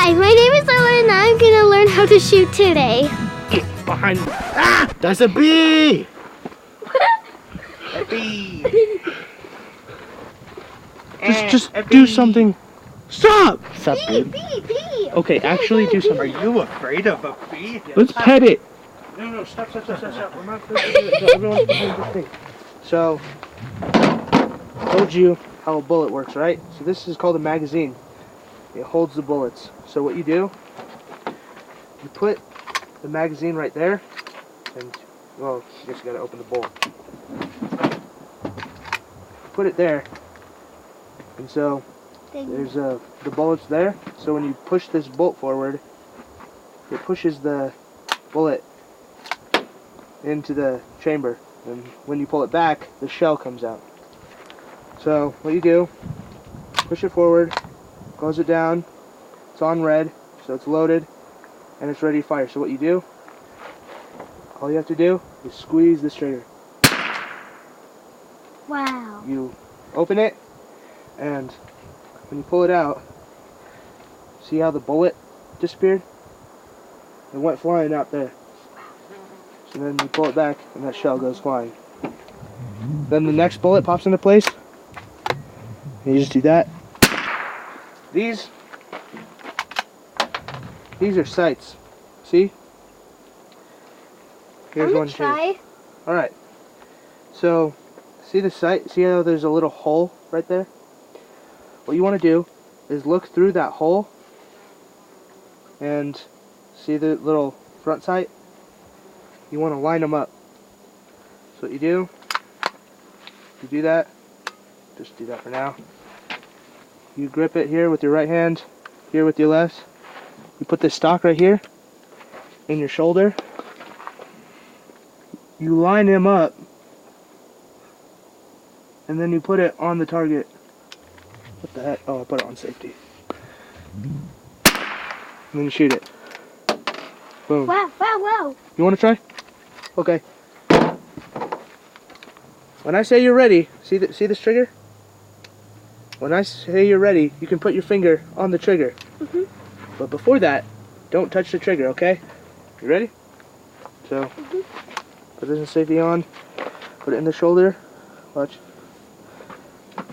Hi, my name is Ella and I'm gonna learn how to shoot today. Get behind. Ah! That's a bee! A bee! Just do something. Stop! Stop, dude. Bee. Okay, actually do something. Are you afraid of a bee? Let's pet it. No, stop. We're not supposed to do it. So everyone's behind this thing. So, I told you how a bullet works, right? So this is called a magazine. It holds the bullets. So what you do, you put the magazine right there, and, well, I guess you gotta open the bowl. Put it there, and so there's the bullets there. So when you push this bolt forward, it pushes the bullet into the chamber, and when you pull it back, the shell comes out. So what you do, push it forward, close it down, it's on red, so it's loaded, and it's ready to fire. So what you do, all you have to do is squeeze this trigger. Wow. You open it, and when you pull it out, see how the bullet disappeared? It went flying out there. So then you pull it back, and that shell goes flying. Then the next bullet pops into place, and you just do that. These are sights. See? Here's one here. Alright. So, see the sight? See how there's a little hole right there? What you want to do is look through that hole and see the little front sight? You want to line them up. So what you do that. Just do that for now. You grip it here with your right hand, here with your left. You put this stock right here in your shoulder. You line them up, and then you put it on the target. What the heck? Oh, I put it on safety. And then you shoot it. Boom. Wow. You want to try? Okay. When I say you're ready, see this trigger? When I say you're ready, you can put your finger on the trigger. But before that, don't touch the trigger, okay? You ready? So, put this in safety on, put it in the shoulder, watch.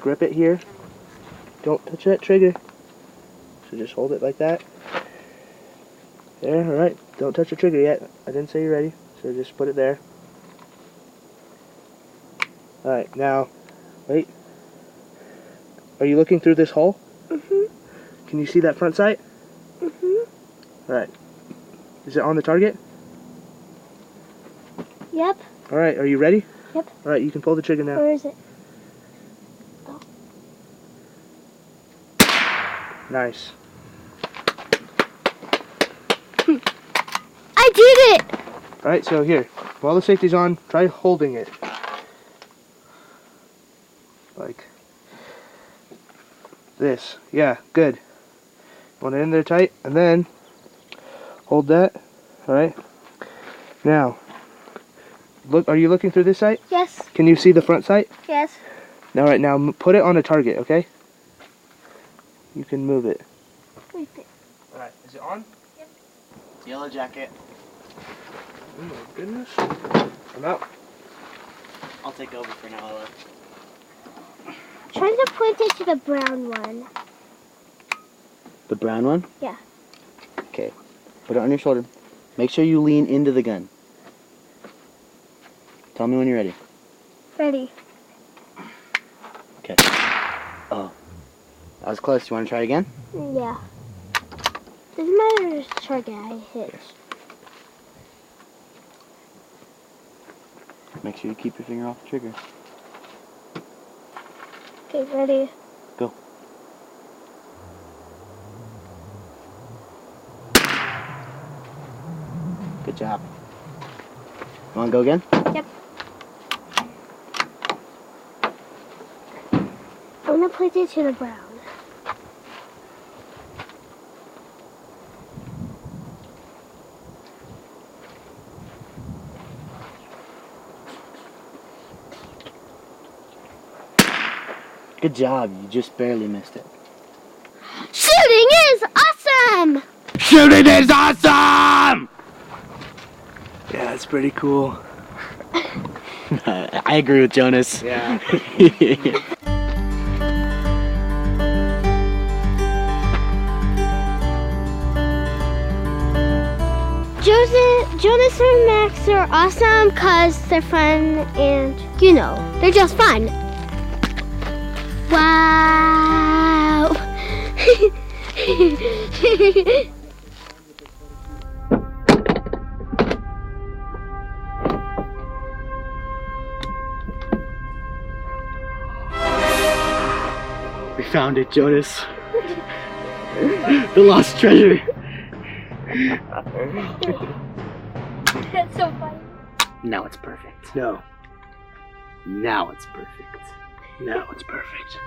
Grip it here. Don't touch that trigger. So just hold it like that. There, alright. Don't touch the trigger yet. I didn't say you're ready, so just put it there. Alright, now, wait. Are you looking through this hole? Can you see that front sight? Alright. Is it on the target? Yep. Alright, are you ready? Yep. Alright, you can pull the trigger now. Where is it? Oh. Nice. I did it! Alright, so here. While the safety's on, try holding it. Like this. Yeah, good. Want it in there tight, and then hold that. Alright. Now, look. Are you looking through this sight? Yes. Can you see the front sight? Yes. Now, right now, put it on a target, okay? You can move it. Right there. Alright, is it on? Yep. Yellow jacket. Oh my goodness. I'm out. I'll take over for now, Ella. Try to point it to the brown one. The brown one? Yeah. Okay. Put it on your shoulder. Make sure you lean into the gun. Tell me when you're ready. Ready. Okay. Oh. That was close. You want to try again? Yeah. Doesn't matter which target I hit. Yes. Make sure you keep your finger off the trigger. Okay, ready. Go. Good job. You want to go again? Yep. I'm gonna point it to the brown. Good job. You just barely missed it. Shooting is awesome! shooting is awesome! Yeah, it's pretty cool. I agree with Jonas. Yeah. Jonas and Max are awesome because they're fun and, you know, they're just fun. Wow. We found it, Jonas. The lost treasure. That's so funny. Now it's perfect. No. Now it's perfect. Now it's perfect.